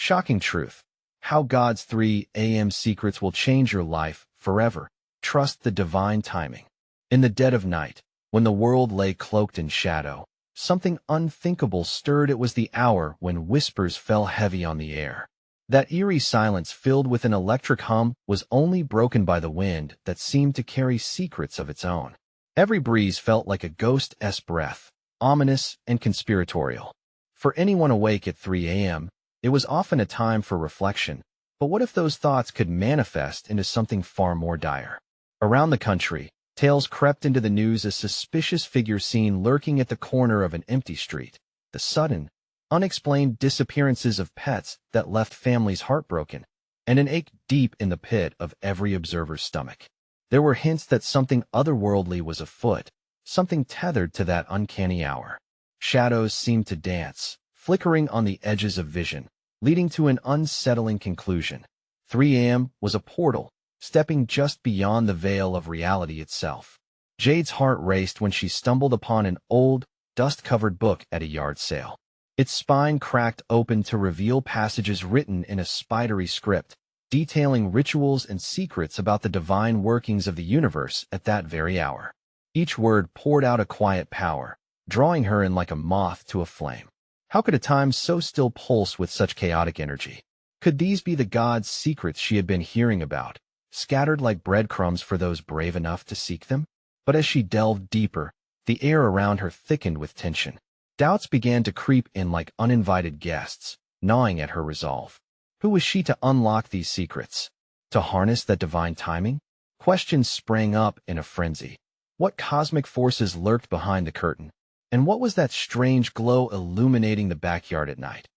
Shocking truth. How God's 3 a.m. secrets will change your life forever. Trust the divine timing. In the dead of night, when the world lay cloaked in shadow, something unthinkable stirred. It was the hour when whispers fell heavy on the air. That eerie silence filled with an electric hum was only broken by the wind that seemed to carry secrets of its own. Every breeze felt like a ghost's breath, ominous and conspiratorial. For anyone awake at 3 a.m., it was often a time for reflection. But what if those thoughts could manifest into something far more dire? Around the country, tales crept into the news. A suspicious figure seen lurking at the corner of an empty street. The sudden, unexplained disappearances of pets that left families heartbroken, and an ache deep in the pit of every observer's stomach. There were hints that something otherworldly was afoot, something tethered to that uncanny hour. Shadows seemed to dance, flickering on the edges of vision, leading to an unsettling conclusion. 3 a.m. was a portal, stepping just beyond the veil of reality itself. Jade's heart raced when she stumbled upon an old, dust-covered book at a yard sale. Its spine cracked open to reveal passages written in a spidery script, detailing rituals and secrets about the divine workings of the universe at that very hour. Each word poured out a quiet power, drawing her in like a moth to a flame. How could a time so still pulse with such chaotic energy? Could these be the God's secrets she had been hearing about, scattered like breadcrumbs for those brave enough to seek them? But as she delved deeper, the air around her thickened with tension. Doubts began to creep in like uninvited guests, gnawing at her resolve. Who was she to unlock these secrets? To harness that divine timing? Questions sprang up in a frenzy. What cosmic forces lurked behind the curtain? And what was that strange glow illuminating the backyard at night?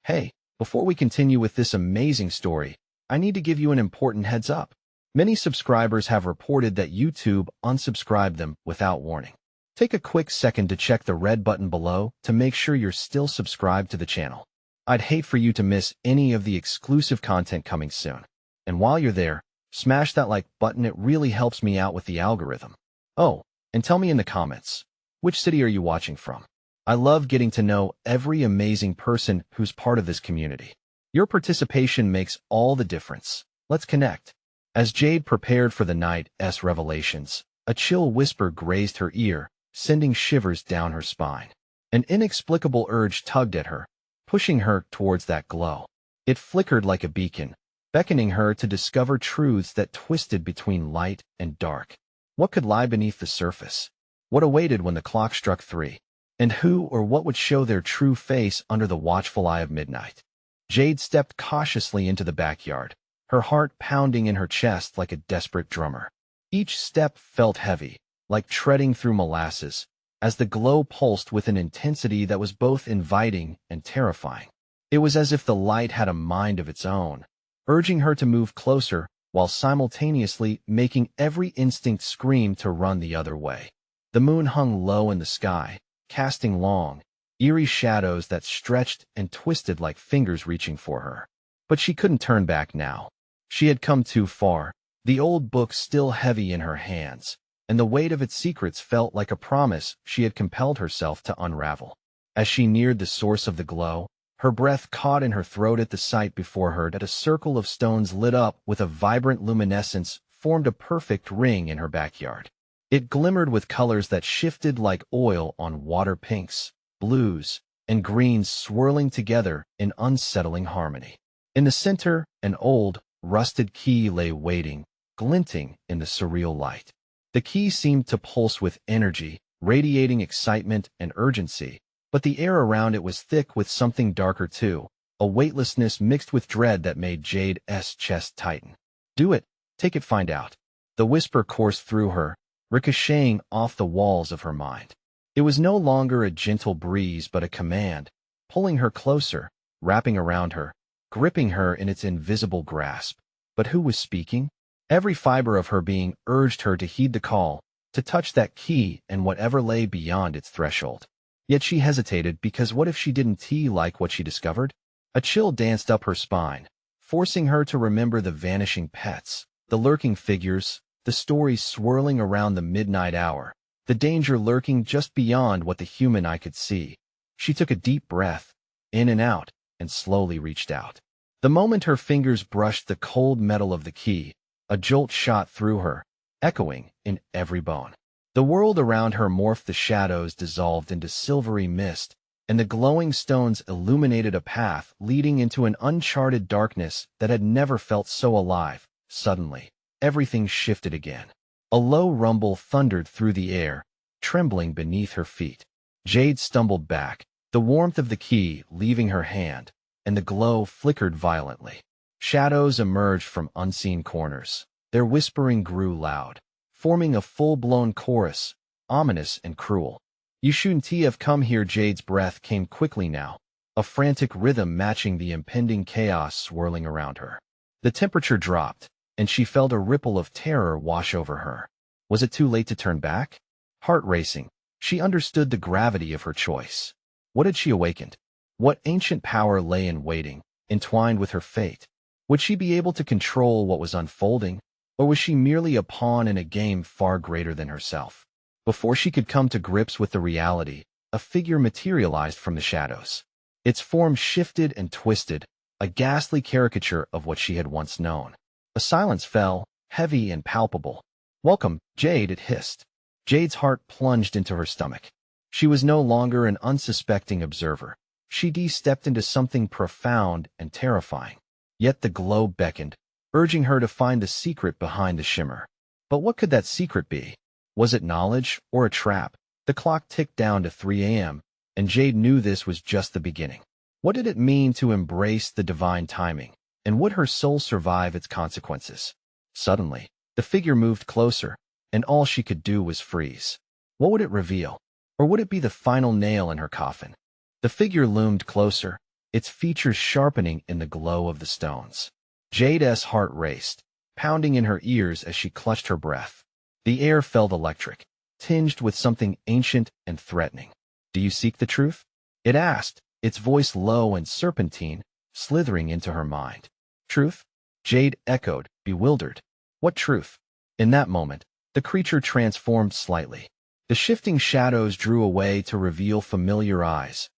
Hey, before we continue with this amazing story, I need to give you an important heads up. Many subscribers have reported that YouTube unsubscribed them without warning. Take a quick second to check the red button below to make sure you're still subscribed to the channel. I'd hate for you to miss any of the exclusive content coming soon. And while you're there, smash that like button. It really helps me out with the algorithm. Oh, and tell me in the comments, which city are you watching from? I love getting to know every amazing person who's part of this community. Your participation makes all the difference. Let's connect. As Jade prepared for the night's revelations, a chill whisper grazed her ear, sending shivers down her spine. An inexplicable urge tugged at her, pushing her towards that glow. It flickered like a beacon, beckoning her to discover truths that twisted between light and dark. What could lie beneath the surface? What awaited when the clock struck 3? And who or what would show their true face under the watchful eye of midnight? Jade stepped cautiously into the backyard, her heart pounding in her chest like a desperate drummer. Each step felt heavy, like treading through molasses, as the glow pulsed with an intensity that was both inviting and terrifying. It was as if the light had a mind of its own, urging her to move closer while simultaneously making every instinct scream to run the other way. The moon hung low in the sky, casting long, eerie shadows that stretched and twisted like fingers reaching for her. But she couldn't turn back now. She had come too far, the old book still heavy in her hands, and the weight of its secrets felt like a promise she had compelled herself to unravel. As she neared the source of the glow, her breath caught in her throat at the sight before her. That a circle of stones lit up with a vibrant luminescence formed a perfect ring in her backyard. It glimmered with colors that shifted like oil on water, pinks, blues, and greens swirling together in unsettling harmony. In the center, an old, rusted key lay waiting, glinting in the surreal light. The key seemed to pulse with energy, radiating excitement and urgency, but the air around it was thick with something darker too, a weightlessness mixed with dread that made Jade's chest tighten. Do it, take it, find out. The whisper coursed through her, ricocheting off the walls of her mind. It was no longer a gentle breeze but a command, pulling her closer, wrapping around her, gripping her in its invisible grasp. But who was speaking? Every fiber of her being urged her to heed the call, to touch that key and whatever lay beyond its threshold. Yet she hesitated because what if she didn't like what she discovered? A chill danced up her spine, forcing her to remember the vanishing pets, the lurking figures, the stories swirling around the midnight hour, the danger lurking just beyond what the human eye could see. She took a deep breath, in and out, and slowly reached out. The moment her fingers brushed the cold metal of the key, a jolt shot through her, echoing in every bone. The world around her morphed, the shadows dissolved into silvery mist, and the glowing stones illuminated a path leading into an uncharted darkness that had never felt so alive. Suddenly, everything shifted again. A low rumble thundered through the air, trembling beneath her feet. Jade stumbled back, the warmth of the key leaving her hand, and the glow flickered violently. Shadows emerged from unseen corners. Their whispering grew loud, forming a full-blown chorus, ominous and cruel. "You shouldn't have come here." Jade's breath came quickly now, a frantic rhythm matching the impending chaos swirling around her. The temperature dropped, and she felt a ripple of terror wash over her. Was it too late to turn back? Heart racing, she understood the gravity of her choice. What had she awakened? What ancient power lay in waiting, entwined with her fate? Would she be able to control what was unfolding, or was she merely a pawn in a game far greater than herself? Before she could come to grips with the reality, a figure materialized from the shadows. Its form shifted and twisted, a ghastly caricature of what she had once known. A silence fell, heavy and palpable. "Welcome, Jade," it hissed. Jade's heart plunged into her stomach. She was no longer an unsuspecting observer. She stepped into something profound and terrifying. Yet the glow beckoned, urging her to find the secret behind the shimmer. But what could that secret be? Was it knowledge or a trap? The clock ticked down to 3 a.m., and Jade knew this was just the beginning. What did it mean to embrace the divine timing, and would her soul survive its consequences? Suddenly, the figure moved closer, and all she could do was freeze. What would it reveal? Or would it be the final nail in her coffin? The figure loomed closer, its features sharpening in the glow of the stones. Jade's heart raced, pounding in her ears as she clutched her breath. The air felt electric, tinged with something ancient and threatening. "Do you seek the truth?" it asked, its voice low and serpentine, slithering into her mind. "Truth?" Jade echoed, bewildered. What truth? In that moment, the creature transformed slightly. The shifting shadows drew away to reveal familiar eyes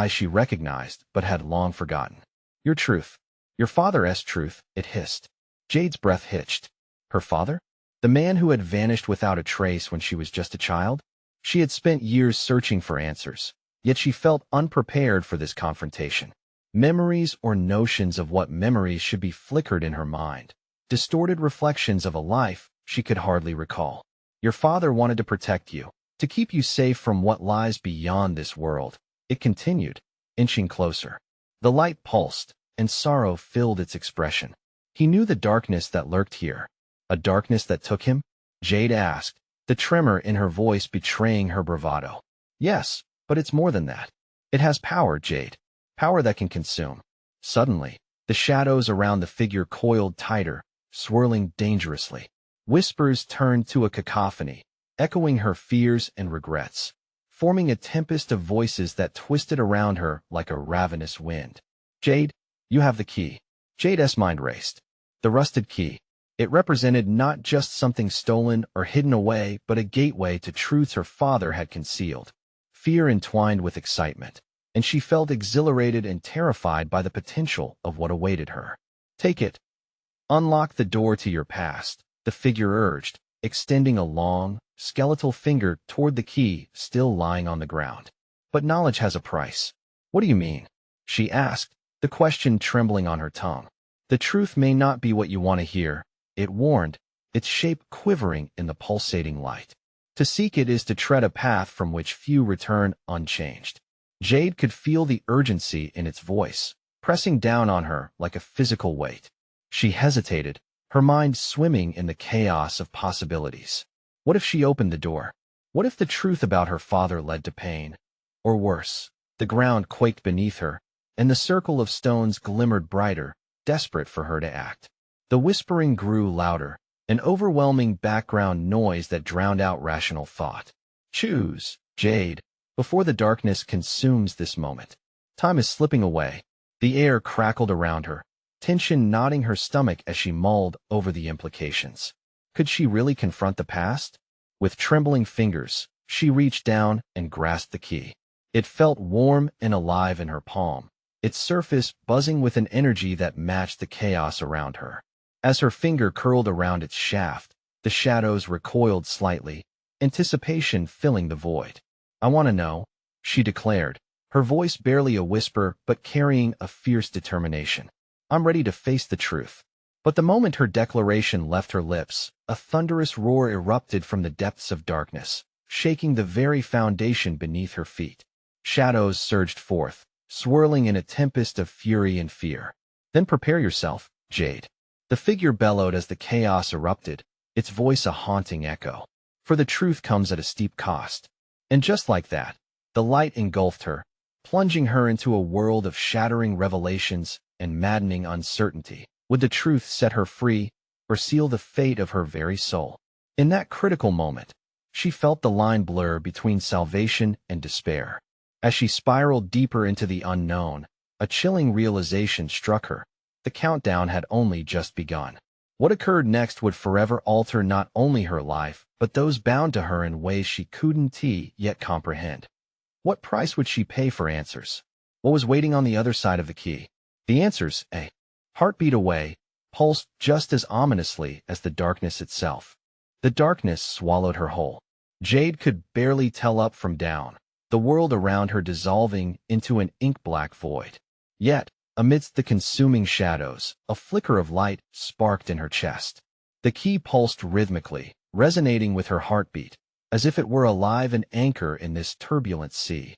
she recognized but had long forgotten. "Your truth. Your father's truth," it hissed. Jade's breath hitched. Her father? The man who had vanished without a trace when she was just a child? She had spent years searching for answers, yet she felt unprepared for this confrontation. Memories or notions of what memories should be flickered in her mind, distorted reflections of a life she could hardly recall. "Your father wanted to protect you, to keep you safe from what lies beyond this world," it continued, inching closer. The light pulsed, and sorrow filled its expression. "He knew the darkness that lurked here." "A darkness that took him?" Jade asked, the tremor in her voice betraying her bravado. "Yes, but it's more than that. It has power, Jade. Power that can consume." Suddenly, the shadows around the figure coiled tighter, swirling dangerously. Whispers turned to a cacophony, echoing her fears and regrets, forming a tempest of voices that twisted around her like a ravenous wind. "Jade, you have the key." Jade's mind raced. The rusted key. It represented not just something stolen or hidden away, but a gateway to truths her father had concealed. Fear entwined with excitement, and she felt exhilarated and terrified by the potential of what awaited her. "Take it. Unlock the door to your past," the figure urged, extending a long, skeletal finger toward the key still lying on the ground. "But knowledge has a price." "What do you mean?" she asked, the question trembling on her tongue. "The truth may not be what you want to hear," it warned, its shape quivering in the pulsating light. "To seek it is to tread a path from which few return unchanged." Jade could feel the urgency in its voice, pressing down on her like a physical weight. She hesitated, her mind swimming in the chaos of possibilities. What if she opened the door? What if the truth about her father led to pain? Or worse? The ground quaked beneath her, and the circle of stones glimmered brighter, desperate for her to act. The whispering grew louder, an overwhelming background noise that drowned out rational thought. "Choose, Jade, before the darkness consumes this moment." Time is slipping away. The air crackled around her, tension knotting her stomach as she mulled over the implications. Could she really confront the past? With trembling fingers, she reached down and grasped the key. It felt warm and alive in her palm, its surface buzzing with an energy that matched the chaos around her. As her finger curled around its shaft, the shadows recoiled slightly, anticipation filling the void. "I want to know," she declared, her voice barely a whisper but carrying a fierce determination. "I'm ready to face the truth." But the moment her declaration left her lips, a thunderous roar erupted from the depths of darkness, shaking the very foundation beneath her feet. Shadows surged forth, swirling in a tempest of fury and fear. "Then prepare yourself, Jade." The figure bellowed as the chaos erupted, its voice a haunting echo. "For the truth comes at a steep cost." And just like that, the light engulfed her, plunging her into a world of shattering revelations and maddening uncertainty. Would the truth set her free, or seal the fate of her very soul? In that critical moment, she felt the line blur between salvation and despair. As she spiraled deeper into the unknown, a chilling realization struck her. The countdown had only just begun. What occurred next would forever alter not only her life, but those bound to her in ways she couldn't yet comprehend. What price would she pay for answers? What was waiting on the other side of the key? The answers, a heartbeat away, pulsed just as ominously as the darkness itself. The darkness swallowed her whole. Jade could barely tell up from down, the world around her dissolving into an ink-black void. Yet, amidst the consuming shadows, a flicker of light sparked in her chest. The key pulsed rhythmically, resonating with her heartbeat, as if it were alive and anchor in this turbulent sea.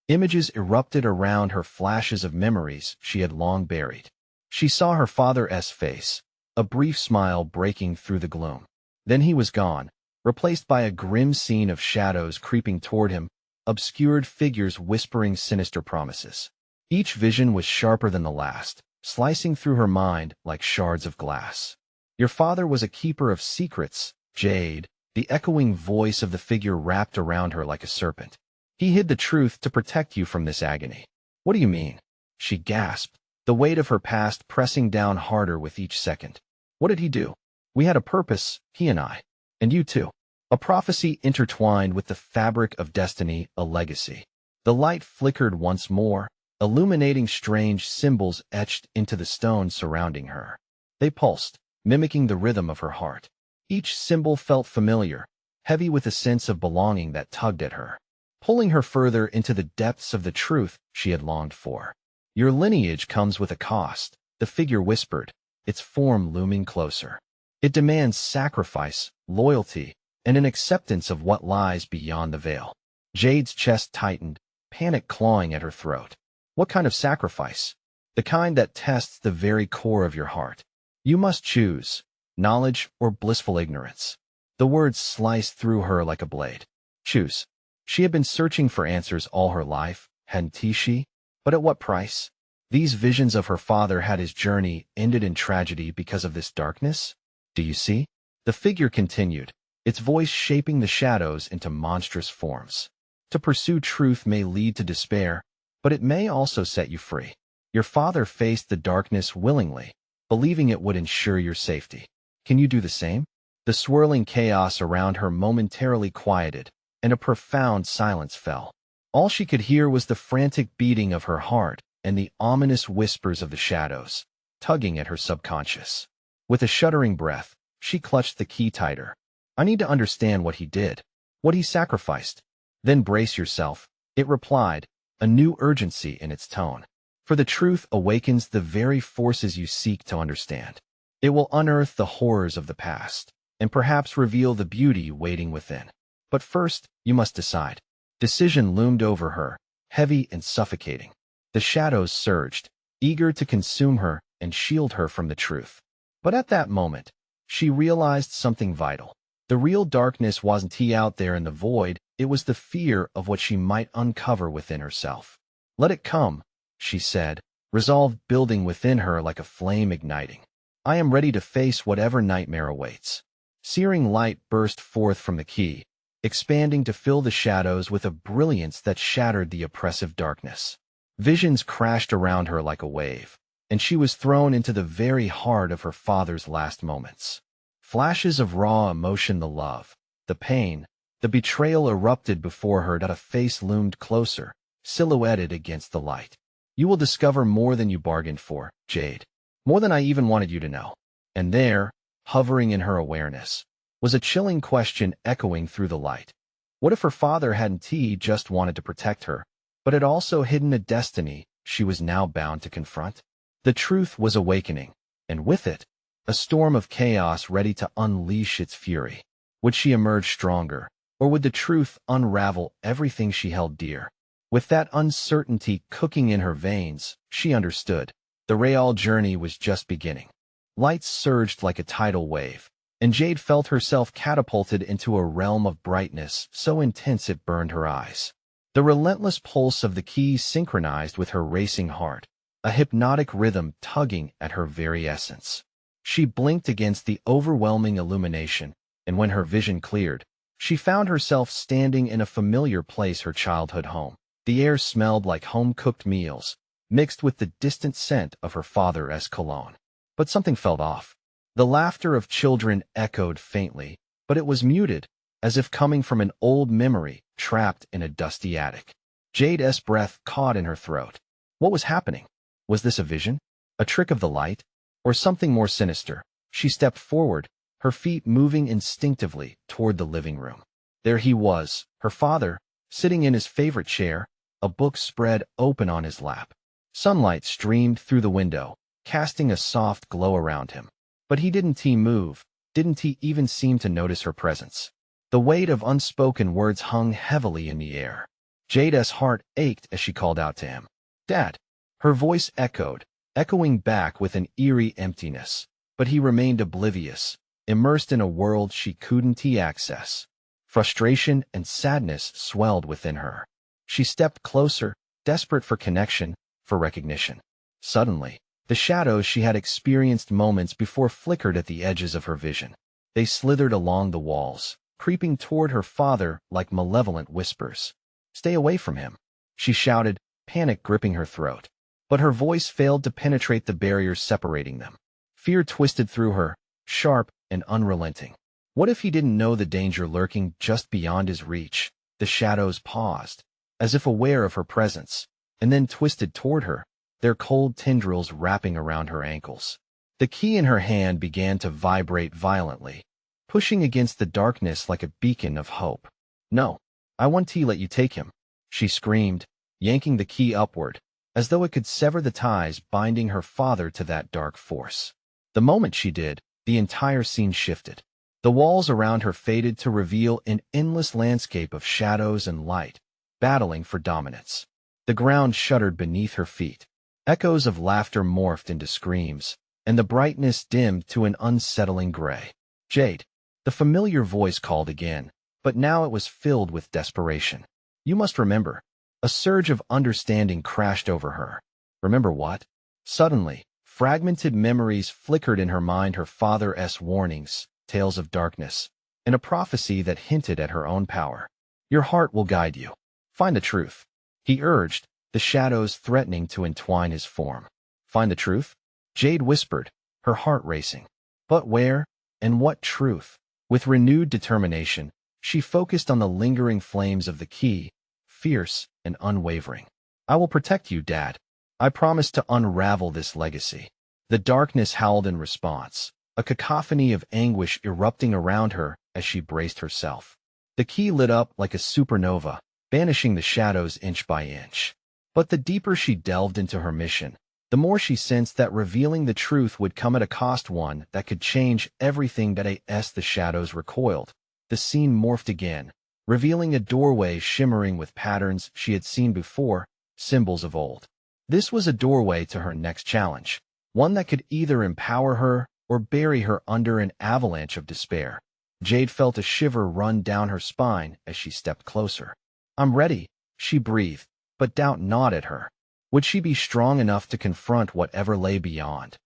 Images erupted around her, flashes of memories she had long buried. She saw her father's face, a brief smile breaking through the gloom. Then he was gone, replaced by a grim scene of shadows creeping toward him, obscured figures whispering sinister promises. Each vision was sharper than the last, slicing through her mind like shards of glass. "Your father was a keeper of secrets, Jade," the echoing voice of the figure wrapped around her like a serpent. "He hid the truth to protect you from this agony." "What do you mean?" she gasped, the weight of her past pressing down harder with each second. "What did he do?" "We had a purpose, he and I. And you too. A prophecy intertwined with the fabric of destiny, a legacy." The light flickered once more, illuminating strange symbols etched into the stone surrounding her. They pulsed, mimicking the rhythm of her heart. Each symbol felt familiar, heavy with a sense of belonging that tugged at her, pulling her further into the depths of the truth she had longed for. "Your lineage comes with a cost," the figure whispered, its form looming closer. "It demands sacrifice, loyalty, and an acceptance of what lies beyond the veil." Jade's chest tightened, panic clawing at her throat. "What kind of sacrifice?" "The kind that tests the very core of your heart. You must choose, knowledge or blissful ignorance." The words sliced through her like a blade. Choose. She had been searching for answers all her life, hadn't she? But at what price? These visions of her father had his journey ended in tragedy because of this darkness? "Do you see?" The figure continued, its voice shaping the shadows into monstrous forms. "To pursue truth may lead to despair, but it may also set you free. Your father faced the darkness willingly, believing it would ensure your safety. Can you do the same?" The swirling chaos around her momentarily quieted, and a profound silence fell. All she could hear was the frantic beating of her heart and the ominous whispers of the shadows, tugging at her subconscious. With a shuddering breath, she clutched the key tighter. "I need to understand what he did, what he sacrificed." "Then brace yourself," it replied, a new urgency in its tone. "For the truth awakens the very forces you seek to understand. It will unearth the horrors of the past, and perhaps reveal the beauty waiting within. But first, you must decide." Decision loomed over her, heavy and suffocating. The shadows surged, eager to consume her and shield her from the truth. But at that moment, she realized something vital. The real darkness wasn't out there in the void, it was the fear of what she might uncover within herself. "Let it come," she said, resolve building within her like a flame igniting. "I am ready to face whatever nightmare awaits." Searing light burst forth from the key, expanding to fill the shadows with a brilliance that shattered the oppressive darkness. Visions crashed around her like a wave, and she was thrown into the very heart of her father's last moments. Flashes of raw emotion, the love, the pain, the betrayal erupted before her. A face loomed closer, silhouetted against the light. You will discover more than you bargained for, Jade. More than I even wanted you to know. And there, hovering in her awareness, was a chilling question echoing through the light. What if her father hadn't just wanted to protect her, but had also hidden a destiny she was now bound to confront? The truth was awakening, and with it, a storm of chaos ready to unleash its fury. Would she emerge stronger, or would the truth unravel everything she held dear? With that uncertainty cooking in her veins, she understood. The Real journey was just beginning. Lights surged like a tidal wave, and Jade felt herself catapulted into a realm of brightness so intense it burned her eyes. The relentless pulse of the keys synchronized with her racing heart, a hypnotic rhythm tugging at her very essence. She blinked against the overwhelming illumination, and when her vision cleared, she found herself standing in a familiar place, her childhood home. The air smelled like home-cooked meals, mixed with the distant scent of her father's cologne. But something felt off. The laughter of children echoed faintly, but it was muted, as if coming from an old memory trapped in a dusty attic. Jade's breath caught in her throat. What was happening? Was this a vision? A trick of the light? Or something more sinister? She stepped forward, her feet moving instinctively toward the living room. There he was, her father, sitting in his favorite chair, a book spread open on his lap. Sunlight streamed through the window, casting a soft glow around him. But he didn't move, didn't even seem to notice her presence. The weight of unspoken words hung heavily in the air. Jade's heart ached as she called out to him. "Dad!" Her voice echoing back with an eerie emptiness, but he remained oblivious, immersed in a world she couldn't access. Frustration and sadness swelled within her. She stepped closer, desperate for connection, for recognition. Suddenly, the shadows she had experienced moments before flickered at the edges of her vision. They slithered along the walls, creeping toward her father like malevolent whispers. "Stay away from him," she shouted, panic gripping her throat. But her voice failed to penetrate the barriers separating them. Fear twisted through her, sharp and unrelenting. What if he didn't know the danger lurking just beyond his reach? The shadows paused, as if aware of her presence, and then twisted toward her, their cold tendrils wrapping around her ankles. The key in her hand began to vibrate violently, pushing against the darkness like a beacon of hope. "No, I want to let you take him," she screamed, yanking the key upward, as though it could sever the ties binding her father to that dark force. The moment she did, the entire scene shifted. The walls around her faded to reveal an endless landscape of shadows and light, battling for dominance. The ground shuddered beneath her feet. Echoes of laughter morphed into screams, and the brightness dimmed to an unsettling gray. "Jade!" The familiar voice called again, but now it was filled with desperation. "You must remember." A surge of understanding crashed over her. Remember what? Suddenly, fragmented memories flickered in her mind, her father's warnings, tales of darkness, and a prophecy that hinted at her own power. "Your heart will guide you. Find the truth," he urged, the shadows threatening to entwine his form. "Find the truth?" Jade whispered, her heart racing. But where, and what truth? With renewed determination, she focused on the lingering flames of the key, fierce and unwavering. "I will protect you, Dad. I promise to unravel this legacy." The darkness howled in response, a cacophony of anguish erupting around her as she braced herself. The key lit up like a supernova, banishing the shadows inch by inch. But the deeper she delved into her mission, the more she sensed that revealing the truth would come at a cost, one that could change everything. As the shadows recoiled, the scene morphed again, revealing a doorway shimmering with patterns she had seen before, symbols of old. This was a doorway to her next challenge, one that could either empower her or bury her under an avalanche of despair. Jade felt a shiver run down her spine as she stepped closer. "I'm ready," she breathed, but doubt gnawed at her. Would she be strong enough to confront whatever lay beyond?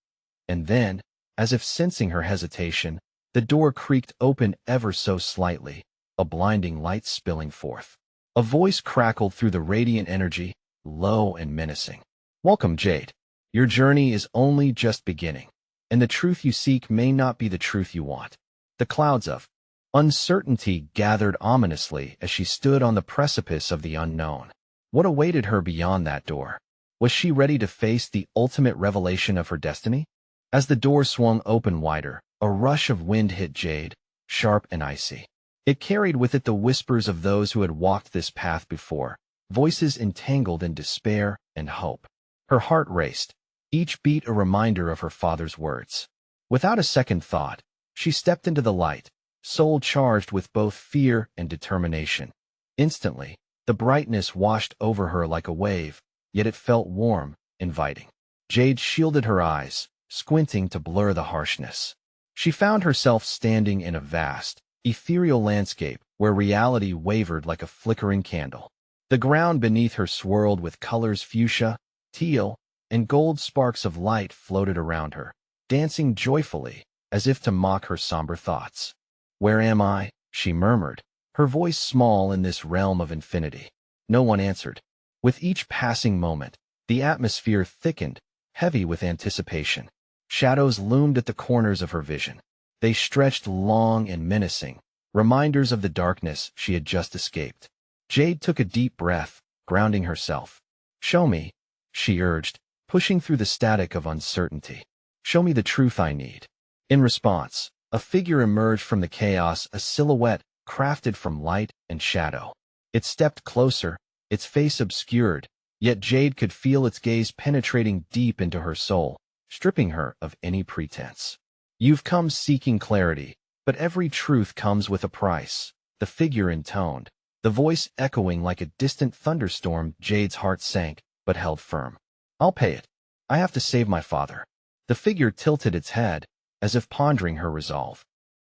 And then, as if sensing her hesitation, the door creaked open ever so slightly, a blinding light spilling forth. A voice crackled through the radiant energy, low and menacing. "Welcome, Jade. Your journey is only just beginning, and the truth you seek may not be the truth you want." The clouds of uncertainty gathered ominously as she stood on the precipice of the unknown. What awaited her beyond that door? Was she ready to face the ultimate revelation of her destiny? As the door swung open wider, a rush of wind hit Jade, sharp and icy. It carried with it the whispers of those who had walked this path before, voices entangled in despair and hope. Her heart raced, each beat a reminder of her father's words. Without a second thought, she stepped into the light, soul charged with both fear and determination. Instantly, the brightness washed over her like a wave, yet it felt warm, inviting. Jade shielded her eyes, squinting to blur the harshness. She found herself standing in a vast, ethereal landscape where reality wavered like a flickering candle. The ground beneath her swirled with colors fuchsia, teal, and gold. Sparks of light floated around her, dancing joyfully, as if to mock her somber thoughts. "Where am I?" she murmured, her voice small in this realm of infinity. No one answered. With each passing moment, the atmosphere thickened, heavy with anticipation. Shadows loomed at the corners of her vision. They stretched long and menacing, reminders of the darkness she had just escaped. Jade took a deep breath, grounding herself. "Show me," she urged, pushing through the static of uncertainty. "Show me the truth I need." In response, a figure emerged from the chaos, a silhouette crafted from light and shadow. It stepped closer, its face obscured, yet Jade could feel its gaze penetrating deep into her soul, stripping her of any pretense. "You've come seeking clarity, but every truth comes with a price," the figure intoned, the voice echoing like a distant thunderstorm. Jade's heart sank, but held firm. "I'll pay it. I have to save my father." The figure tilted its head, as if pondering her resolve.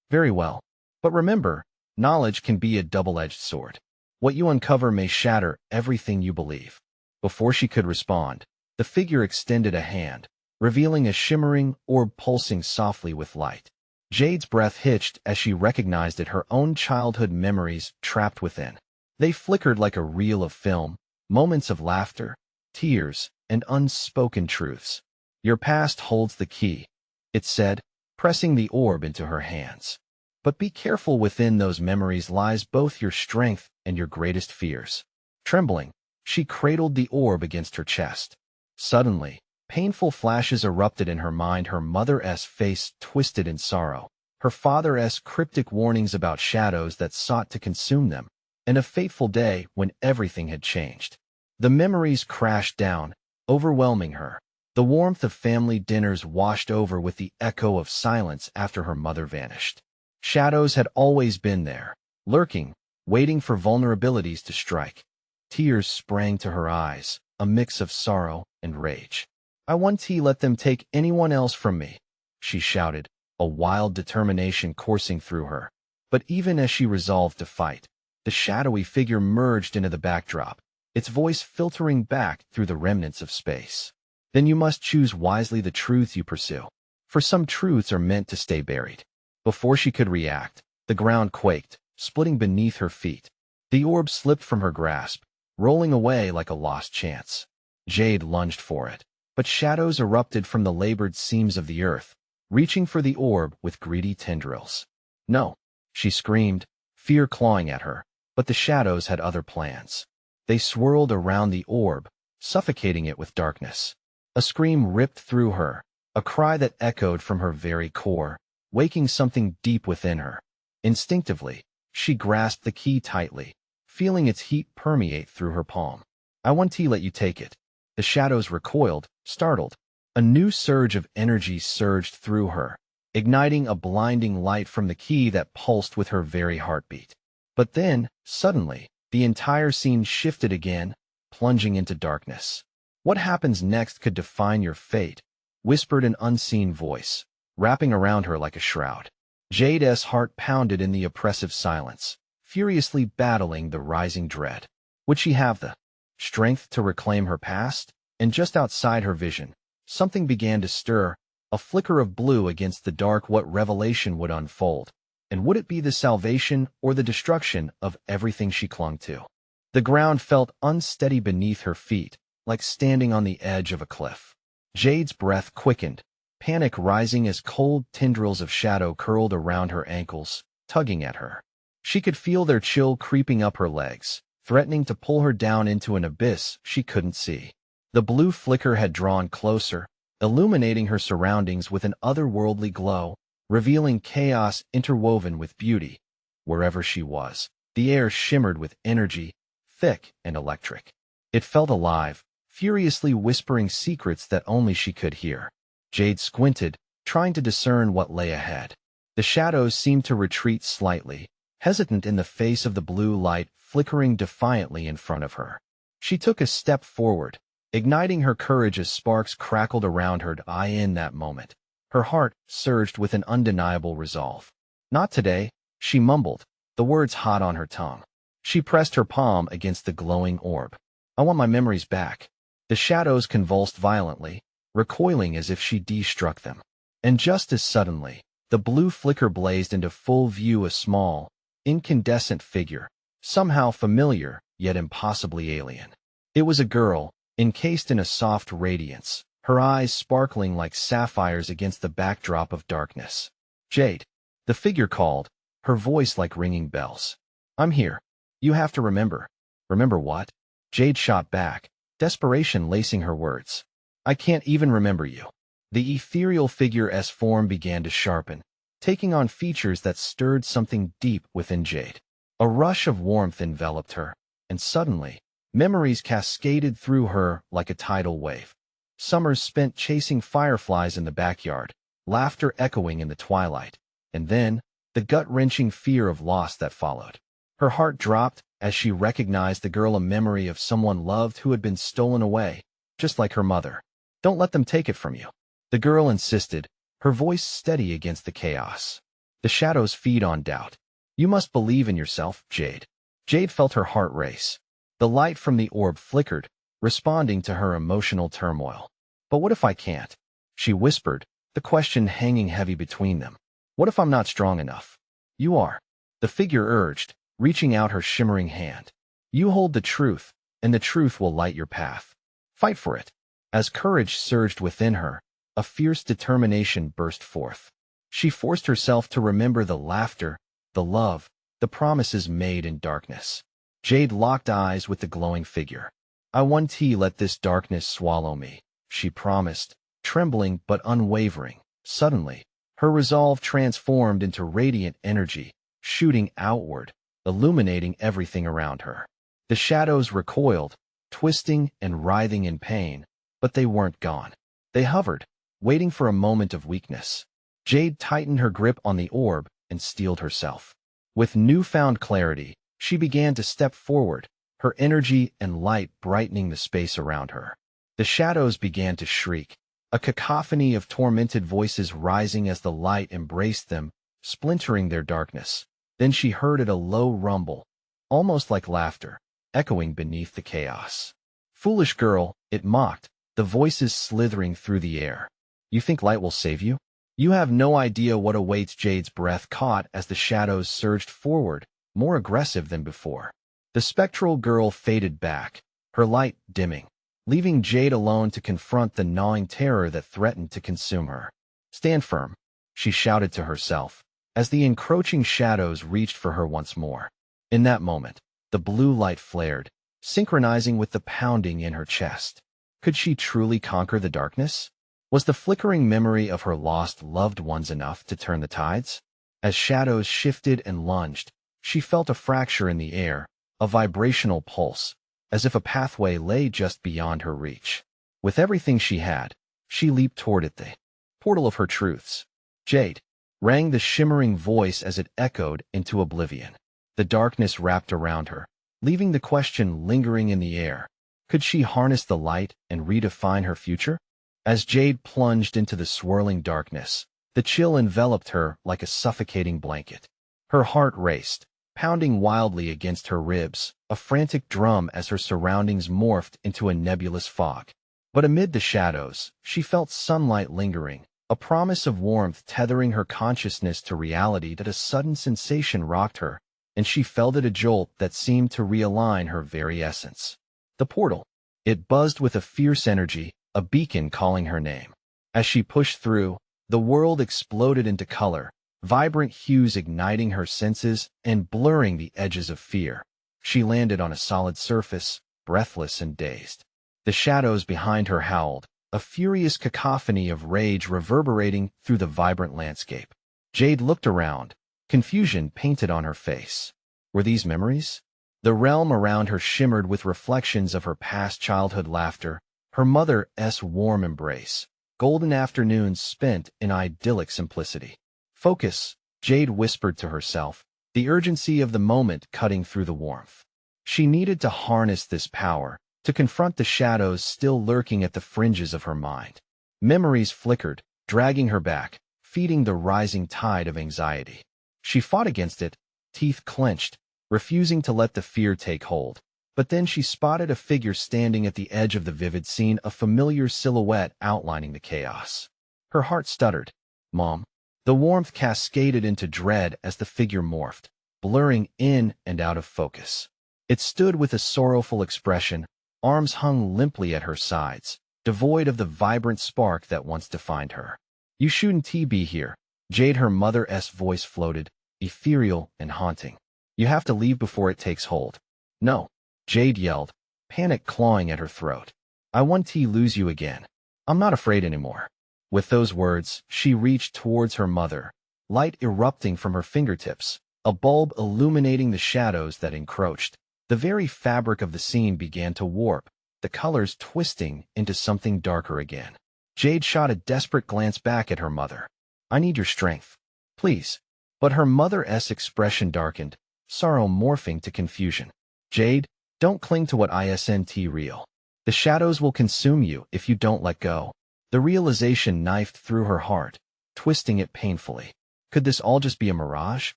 "Very well. But remember, knowledge can be a double-edged sword. What you uncover may shatter everything you believe." Before she could respond, the figure extended a hand, revealing a shimmering orb pulsing softly with light. Jade's breath hitched as she recognized it, her own childhood memories trapped within. They flickered like a reel of film, moments of laughter, tears, and unspoken truths. "Your past holds the key," it said, pressing the orb into her hands. "But be careful, within those memories lies both your strength and your greatest fears." Trembling, she cradled the orb against her chest. Suddenly, painful flashes erupted in her mind, her mother's face twisted in sorrow, her father's cryptic warnings about shadows that sought to consume them, and a fateful day when everything had changed. The memories crashed down, overwhelming her. The warmth of family dinners washed over with the echo of silence after her mother vanished. Shadows had always been there, lurking, waiting for vulnerabilities to strike. Tears sprang to her eyes, a mix of sorrow and rage. "I won't let them take anyone else from me," she shouted, a wild determination coursing through her. But even as she resolved to fight, the shadowy figure merged into the backdrop, its voice filtering back through the remnants of space. "Then you must choose wisely the truth you pursue, for some truths are meant to stay buried." Before she could react, the ground quaked, splitting beneath her feet. The orb slipped from her grasp, rolling away like a lost chance. Jade lunged for it, but shadows erupted from the labored seams of the earth, reaching for the orb with greedy tendrils. "No," she screamed, fear clawing at her, but the shadows had other plans. They swirled around the orb, suffocating it with darkness. A scream ripped through her, a cry that echoed from her very core, waking something deep within her. Instinctively, she grasped the key tightly, feeling its heat permeate through her palm. "I won't let you take it." The shadows recoiled, startled. A new surge of energy surged through her, igniting a blinding light from the key that pulsed with her very heartbeat. But then, suddenly, the entire scene shifted again, plunging into darkness. "What happens next could define your fate," whispered an unseen voice, wrapping around her like a shroud. Jade's heart pounded in the oppressive silence, furiously battling the rising dread. Would she have the strength to reclaim her past? And just outside her vision, something began to stir, a flicker of blue against the dark. What revelation would unfold? And would it be the salvation or the destruction of everything she clung to? The ground felt unsteady beneath her feet, like standing on the edge of a cliff. Jade's breath quickened, panic rising as cold tendrils of shadow curled around her ankles, tugging at her. She could feel their chill creeping up her legs, threatening to pull her down into an abyss she couldn't see. The blue flicker had drawn closer, illuminating her surroundings with an otherworldly glow, revealing chaos interwoven with beauty. Wherever she was, the air shimmered with energy, thick and electric. It felt alive, furiously whispering secrets that only she could hear. Jade squinted, trying to discern what lay ahead. The shadows seemed to retreat slightly, hesitant in the face of the blue light flickering defiantly in front of her. She took a step forward, igniting her courage as sparks crackled around her. In that moment, her heart surged with an undeniable resolve. Not today, she mumbled, the words hot on her tongue. She pressed her palm against the glowing orb. I want my memories back. The shadows convulsed violently, recoiling as if she de-struck them. And just as suddenly, the blue flicker blazed into full view, a small, incandescent figure, somehow familiar, yet impossibly alien. It was a girl, encased in a soft radiance, her eyes sparkling like sapphires against the backdrop of darkness. Jade, the figure called, her voice like ringing bells. I'm here. You have to remember. Remember what? Jade shot back, desperation lacing her words. I can't even remember you. The ethereal figure's form began to sharpen, taking on features that stirred something deep within Jade. A rush of warmth enveloped her, and suddenly, memories cascaded through her like a tidal wave. Summers spent chasing fireflies in the backyard, laughter echoing in the twilight, and then, the gut-wrenching fear of loss that followed. Her heart dropped as she recognized the girl, a memory of someone loved who had been stolen away, just like her mother. Don't let them take it from you. The girl insisted, her voice steady against the chaos. The shadows feed on doubt. You must believe in yourself, Jade. Jade felt her heart race. The light from the orb flickered, responding to her emotional turmoil. But what if I can't? She whispered, the question hanging heavy between them. What if I'm not strong enough? You are. The figure urged, reaching out her shimmering hand. You hold the truth, and the truth will light your path. Fight for it. As courage surged within her, a fierce determination burst forth. She forced herself to remember the laughter, the love, the promises made in darkness. Jade locked eyes with the glowing figure. I won't let this darkness swallow me, she promised, trembling but unwavering. Suddenly, her resolve transformed into radiant energy, shooting outward, illuminating everything around her. The shadows recoiled, twisting and writhing in pain, but they weren't gone. They hovered, waiting for a moment of weakness. Jade tightened her grip on the orb and steeled herself. With newfound clarity, she began to step forward, her energy and light brightening the space around her. The shadows began to shriek, a cacophony of tormented voices rising as the light embraced them, splintering their darkness. Then she heard it, a low rumble, almost like laughter, echoing beneath the chaos. Foolish girl, it mocked, the voices slithering through the air. You think light will save you? You have no idea what awaits. Jade's breath caught as the shadows surged forward, more aggressive than before. The spectral girl faded back, her light dimming, leaving Jade alone to confront the gnawing terror that threatened to consume her. Stand firm, she shouted to herself, as the encroaching shadows reached for her once more. In that moment, the blue light flared, synchronizing with the pounding in her chest. Could she truly conquer the darkness? Was the flickering memory of her lost loved ones enough to turn the tides? As shadows shifted and lunged, she felt a fracture in the air, a vibrational pulse, as if a pathway lay just beyond her reach. With everything she had, she leaped toward it. The portal of her truths. Jade, rang the shimmering voice as it echoed into oblivion. The darkness wrapped around her, leaving the question lingering in the air. Could she harness the light and redefine her future? As Jade plunged into the swirling darkness, the chill enveloped her like a suffocating blanket. Her heart raced, pounding wildly against her ribs, a frantic drum as her surroundings morphed into a nebulous fog. But amid the shadows, she felt sunlight lingering, a promise of warmth tethering her consciousness to reality. That a sudden sensation rocked her, and she felt it, a jolt that seemed to realign her very essence. The portal. It buzzed with a fierce energy, a beacon calling her name. As she pushed through, the world exploded into color, vibrant hues igniting her senses and blurring the edges of fear. She landed on a solid surface, breathless and dazed. The shadows behind her howled, a furious cacophony of rage reverberating through the vibrant landscape. Jade looked around, confusion painted on her face. Were these memories? The realm around her shimmered with reflections of her past childhood laughter, her mother's warm embrace, golden afternoons spent in idyllic simplicity. Focus, Jade whispered to herself, the urgency of the moment cutting through the warmth. She needed to harness this power, to confront the shadows still lurking at the fringes of her mind. Memories flickered, dragging her back, feeding the rising tide of anxiety. She fought against it, teeth clenched, refusing to let the fear take hold. But then she spotted a figure standing at the edge of the vivid scene, a familiar silhouette outlining the chaos. Her heart stuttered. Mom. The warmth cascaded into dread as the figure morphed, blurring in and out of focus. It stood with a sorrowful expression, arms hung limply at her sides, devoid of the vibrant spark that once defined her. You shouldn't be here, Jade, her mother's voice floated, ethereal and haunting. You have to leave before it takes hold. No, Jade yelled, panic clawing at her throat. I want to lose you again. I'm not afraid anymore. With those words, she reached towards her mother, light erupting from her fingertips, a bulb illuminating the shadows that encroached. The very fabric of the scene began to warp, the colors twisting into something darker again. Jade shot a desperate glance back at her mother. I need your strength. Please. But her mother's expression darkened, sorrow morphing to confusion. Jade, don't cling to what isn't real. The shadows will consume you if you don't let go. The realization knifed through her heart, twisting it painfully. Could this all just be a mirage?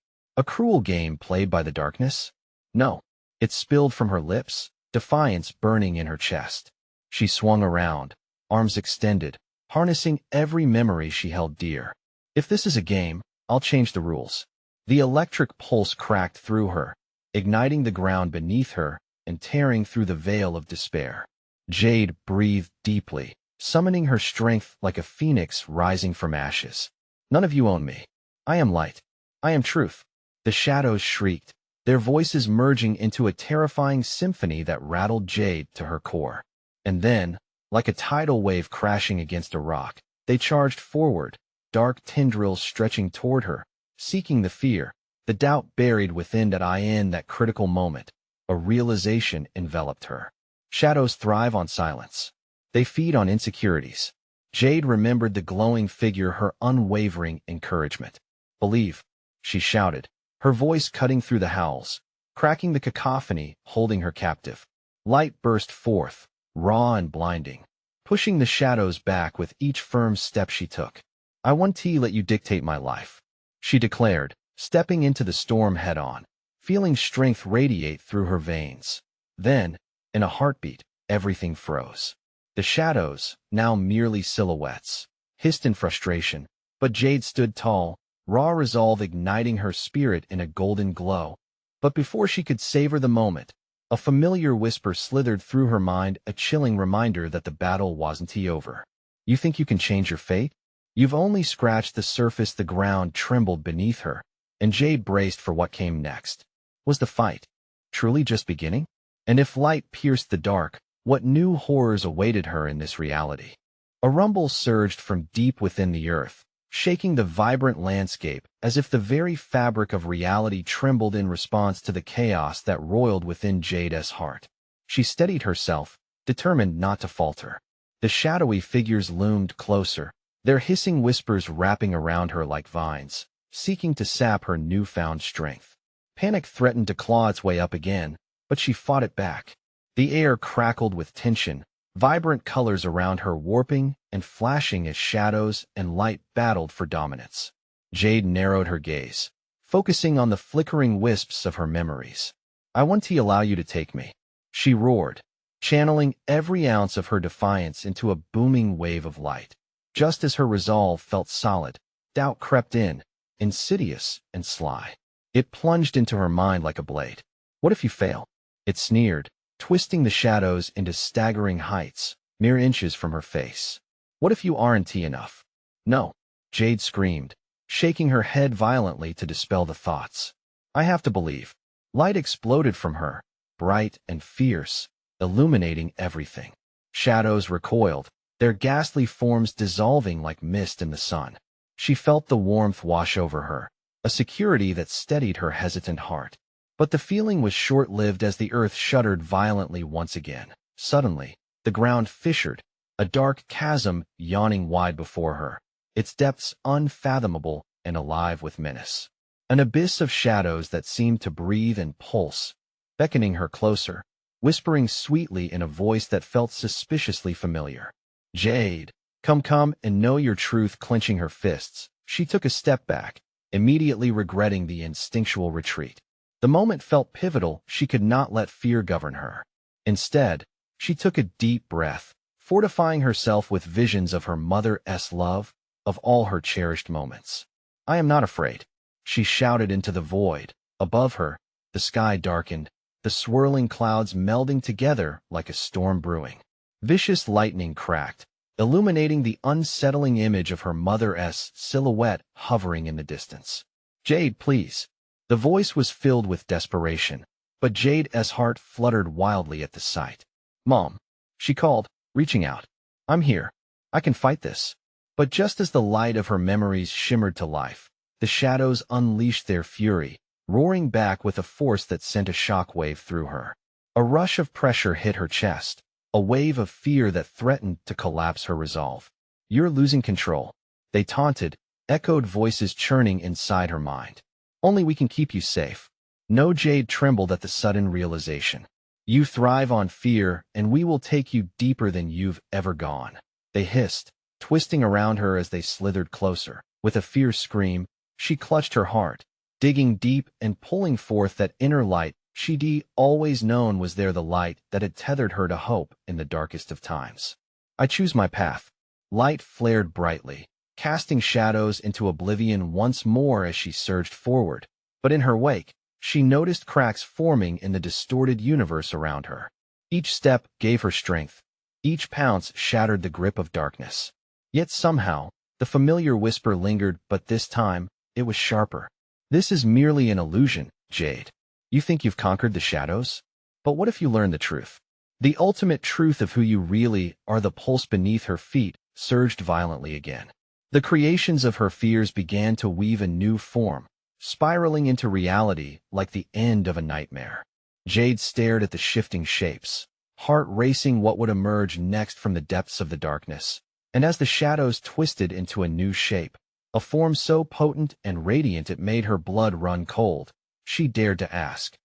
A cruel game played by the darkness? No. It spilled from her lips, defiance burning in her chest. She swung around, arms extended, harnessing every memory she held dear. If this is a game, I'll change the rules. The electric pulse cracked through her, igniting the ground beneath her and tearing through the veil of despair. Jade breathed deeply, summoning her strength like a phoenix rising from ashes. None of you own me. I am light. I am truth. The shadows shrieked, their voices merging into a terrifying symphony that rattled Jade to her core. And then, like a tidal wave crashing against a rock, they charged forward, dark tendrils stretching toward her, seeking the fear, the doubt buried within that critical moment. A realization enveloped her. Shadows thrive on silence. They feed on insecurities. Jade remembered the glowing figure, her unwavering encouragement. Believe, she shouted, her voice cutting through the howls, cracking the cacophony, holding her captive. Light burst forth, raw and blinding, pushing the shadows back with each firm step she took. I want to let you dictate my life, she declared, stepping into the storm head-on, feeling strength radiate through her veins. Then, in a heartbeat, everything froze. The shadows, now merely silhouettes, hissed in frustration, but Jade stood tall, raw resolve igniting her spirit in a golden glow. But before she could savor the moment, a familiar whisper slithered through her mind, a chilling reminder that the battle wasn't over. You think you can change your fate? You've only scratched the surface. The ground trembled beneath her, and Jade braced for what came next. Was the fight truly just beginning? And if light pierced the dark, what new horrors awaited her in this reality? A rumble surged from deep within the earth, shaking the vibrant landscape as if the very fabric of reality trembled in response to the chaos that roiled within Jade's heart. She steadied herself, determined not to falter. The shadowy figures loomed closer, their hissing whispers wrapping around her like vines, seeking to sap her newfound strength. Panic threatened to claw its way up again, but she fought it back. The air crackled with tension, vibrant colors around her warping and flashing as shadows and light battled for dominance. Jade narrowed her gaze, focusing on the flickering wisps of her memories. I want to allow you to take me, she roared, channeling every ounce of her defiance into a booming wave of light. Just as her resolve felt solid, doubt crept in, insidious and sly. It plunged into her mind like a blade. What if you fail? It sneered, twisting the shadows into staggering heights, mere inches from her face. What if you aren't enough? No, Jade screamed, shaking her head violently to dispel the thoughts. I have to believe. Light exploded from her, bright and fierce, illuminating everything. Shadows recoiled, their ghastly forms dissolving like mist in the sun. She felt the warmth wash over her, a security that steadied her hesitant heart. But the feeling was short-lived as the earth shuddered violently once again. Suddenly, the ground fissured, a dark chasm yawning wide before her, its depths unfathomable and alive with menace. An abyss of shadows that seemed to breathe and pulse, beckoning her closer, whispering sweetly in a voice that felt suspiciously familiar. "Jade, come and know your truth." Clenching her fists, she took a step back, immediately regretting the instinctual retreat. The moment felt pivotal. She could not let fear govern her. Instead, she took a deep breath, fortifying herself with visions of her mother's love, of all her cherished moments. "I am not afraid," she shouted into the void. Above her, the sky darkened, the swirling clouds melding together like a storm brewing. Vicious lightning cracked, illuminating the unsettling image of her mother's silhouette hovering in the distance. "Jade, please." The voice was filled with desperation, but Jade's heart fluttered wildly at the sight. "Mom," she called, reaching out. "I'm here. I can fight this." But just as the light of her memories shimmered to life, the shadows unleashed their fury, roaring back with a force that sent a shock-wave through her. A rush of pressure hit her chest, a wave of fear that threatened to collapse her resolve. "You're losing control," they taunted, echoed voices churning inside her mind. "Only we can keep you safe." No, Jade trembled at the sudden realization. "You thrive on fear, and we will take you deeper than you've ever gone," they hissed, twisting around her as they slithered closer. With a fierce scream, she clutched her heart, digging deep and pulling forth that inner light she'd always known was there, the light that had tethered her to hope in the darkest of times. "I choose my path." Light flared brightly, casting shadows into oblivion once more as she surged forward. But in her wake, she noticed cracks forming in the distorted universe around her. Each step gave her strength. Each pounce shattered the grip of darkness. Yet somehow, the familiar whisper lingered, but this time, it was sharper. "This is merely an illusion, Jade. You think you've conquered the shadows? But what if you learn the truth? The ultimate truth of who you really are." The pulse beneath her feet surged violently again. The creations of her fears began to weave a new form, spiraling into reality like the end of a nightmare. Jade stared at the shifting shapes, heart racing what would emerge next from the depths of the darkness. And as the shadows twisted into a new shape, a form so potent and radiant it made her blood run cold, she dared to ask,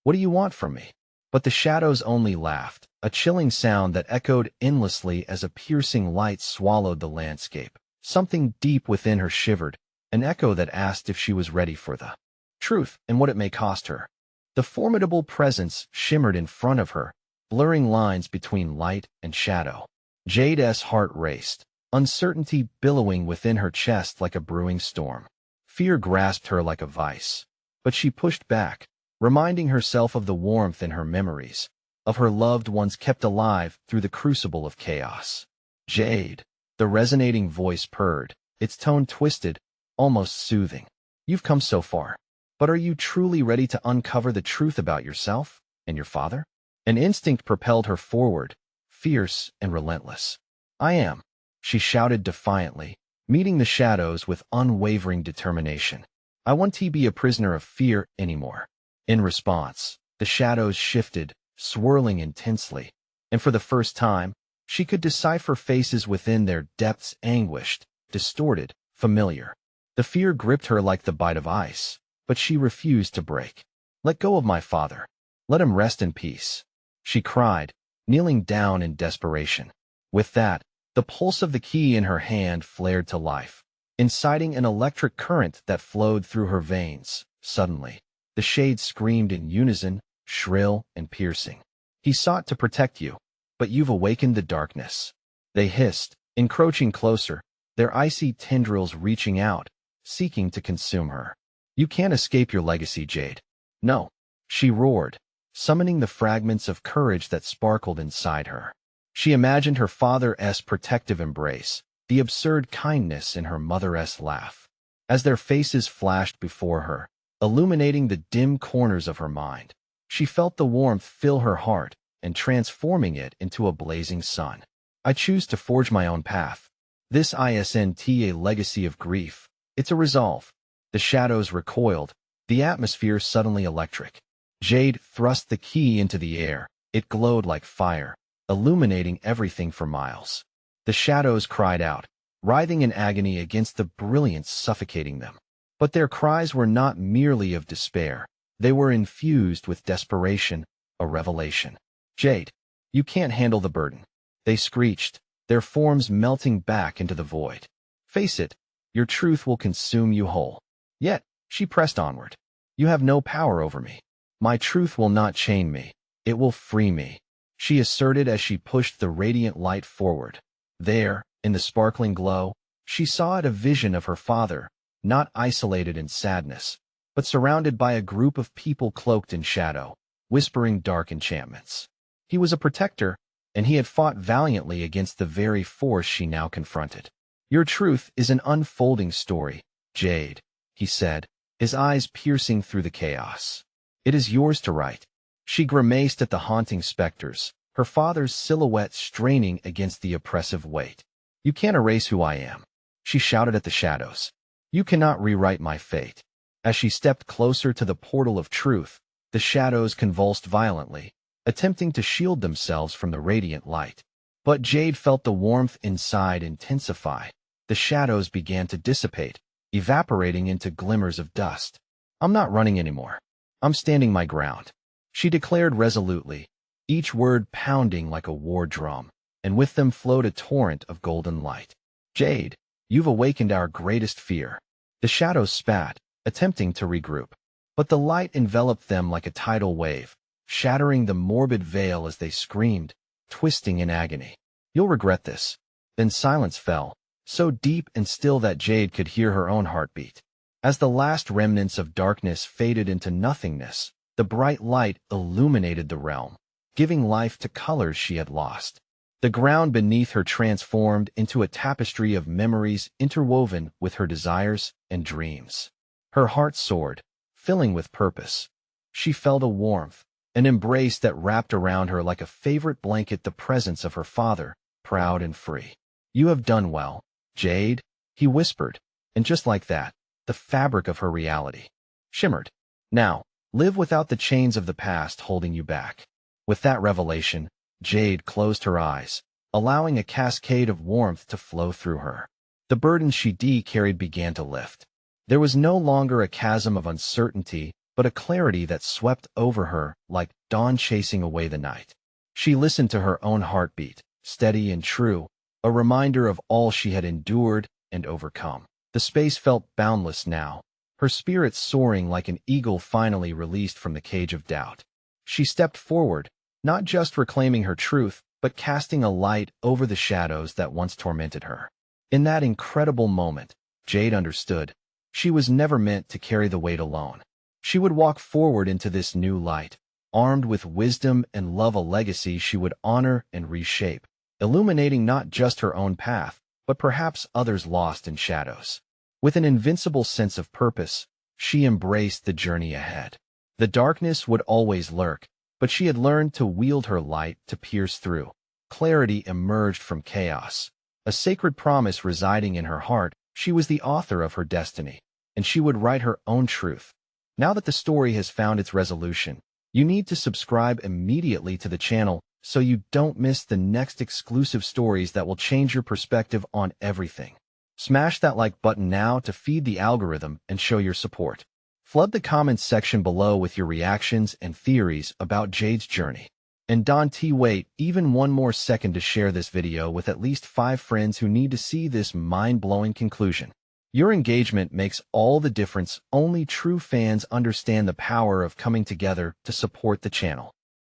"What do you want from me?" But the shadows only laughed, a chilling sound that echoed endlessly as a piercing light swallowed the landscape. Something deep within her shivered, an echo that asked if she was ready for the truth and what it may cost her. The formidable presence shimmered in front of her, blurring lines between light and shadow. Jade's heart raced, uncertainty billowing within her chest like a brewing storm. Fear grasped her like a vice, but she pushed back, reminding herself of the warmth in her memories, of her loved ones kept alive through the crucible of chaos. "Jade," the resonating voice purred, its tone twisted, almost soothing. "You've come so far, but are you truly ready to uncover the truth about yourself and your father?" An instinct propelled her forward, fierce and relentless. "I am," she shouted defiantly, meeting the shadows with unwavering determination. "I won't be a prisoner of fear anymore." In response, the shadows shifted, swirling intensely, and for the first time, she could decipher faces within their depths, anguished, distorted, familiar. The fear gripped her like the bite of ice, but she refused to break. "Let go of my father. Let him rest in peace," she cried, kneeling down in desperation. With that, the pulse of the key in her hand flared to life, inciting an electric current that flowed through her veins. Suddenly, the shades screamed in unison, shrill and piercing. "He sought to protect you, but you've awakened the darkness," they hissed, encroaching closer, their icy tendrils reaching out, seeking to consume her. "You can't escape your legacy, Jade." "No," she roared, summoning the fragments of courage that sparkled inside her. She imagined her father's protective embrace, the absurd kindness in her mother's laugh. As their faces flashed before her, illuminating the dim corners of her mind, she felt the warmth fill her heart, and transforming it into a blazing sun. I choose to forge my own path. This isn't a legacy of grief. It's a resolve. The shadows recoiled, the atmosphere suddenly electric. Jade thrust the key into the air. It glowed like fire, illuminating everything for miles. The shadows cried out, writhing in agony against the brilliance suffocating them. But their cries were not merely of despair. They were infused with desperation, a revelation. Jade, you can't handle the burden. They screeched, their forms melting back into the void. Face it, your truth will consume you whole. Yet, she pressed onward. You have no power over me. My truth will not chain me. It will free me, she asserted as she pushed the radiant light forward. There, in the sparkling glow, she saw a vision of her father, not isolated in sadness, but surrounded by a group of people cloaked in shadow, whispering dark enchantments. He was a protector, and he had fought valiantly against the very force she now confronted. Your truth is an unfolding story, Jade, he said, his eyes piercing through the chaos. It is yours to write. She grimaced at the haunting specters, her father's silhouette straining against the oppressive weight. You can't erase who I am, she shouted at the shadows. You cannot rewrite my fate. As she stepped closer to the portal of truth, the shadows convulsed violently, attempting to shield themselves from the radiant light. But Jade felt the warmth inside intensify. The shadows began to dissipate, evaporating into glimmers of dust. I'm not running anymore. I'm standing my ground, she declared resolutely, each word pounding like a war drum, and with them flowed a torrent of golden light. Jade, you've awakened our greatest fear. The shadows spat, attempting to regroup, but the light enveloped them like a tidal wave, shattering the morbid veil as they screamed, twisting in agony. You'll regret this. Then silence fell, so deep and still that Jade could hear her own heartbeat. As the last remnants of darkness faded into nothingness, the bright light illuminated the realm, giving life to colors she had lost. The ground beneath her transformed into a tapestry of memories interwoven with her desires and dreams. Her heart soared, filling with purpose. She felt a warmth, an embrace that wrapped around her like a favorite blanket, the presence of her father, proud and free. You have done well, Jade, he whispered, and just like that, the fabric of her reality shimmered. Now, live without the chains of the past holding you back. With that revelation, Jade closed her eyes, allowing a cascade of warmth to flow through her. The burden she carried began to lift. There was no longer a chasm of uncertainty, but a clarity that swept over her like dawn chasing away the night. She listened to her own heartbeat, steady and true, a reminder of all she had endured and overcome. The space felt boundless now, her spirit soaring like an eagle finally released from the cage of doubt. She stepped forward, not just reclaiming her truth, but casting a light over the shadows that once tormented her. In that incredible moment, Jade understood. She was never meant to carry the weight alone. She would walk forward into this new light, armed with wisdom and love, a legacy she would honor and reshape, illuminating not just her own path, but perhaps others lost in shadows. With an invincible sense of purpose, she embraced the journey ahead. The darkness would always lurk, but she had learned to wield her light to pierce through. Clarity emerged from chaos, a sacred promise residing in her heart. She was the author of her destiny, and she would write her own truth. Now that the story has found its resolution, you need to subscribe immediately to the channel so you don't miss the next exclusive stories that will change your perspective on everything. Smash that like button now to feed the algorithm and show your support. Flood the comments section below with your reactions and theories about Jade's journey. And don't wait even one more second to share this video with at least 5 friends who need to see this mind-blowing conclusion. Your engagement makes all the difference. Only true fans understand the power of coming together to support the channel.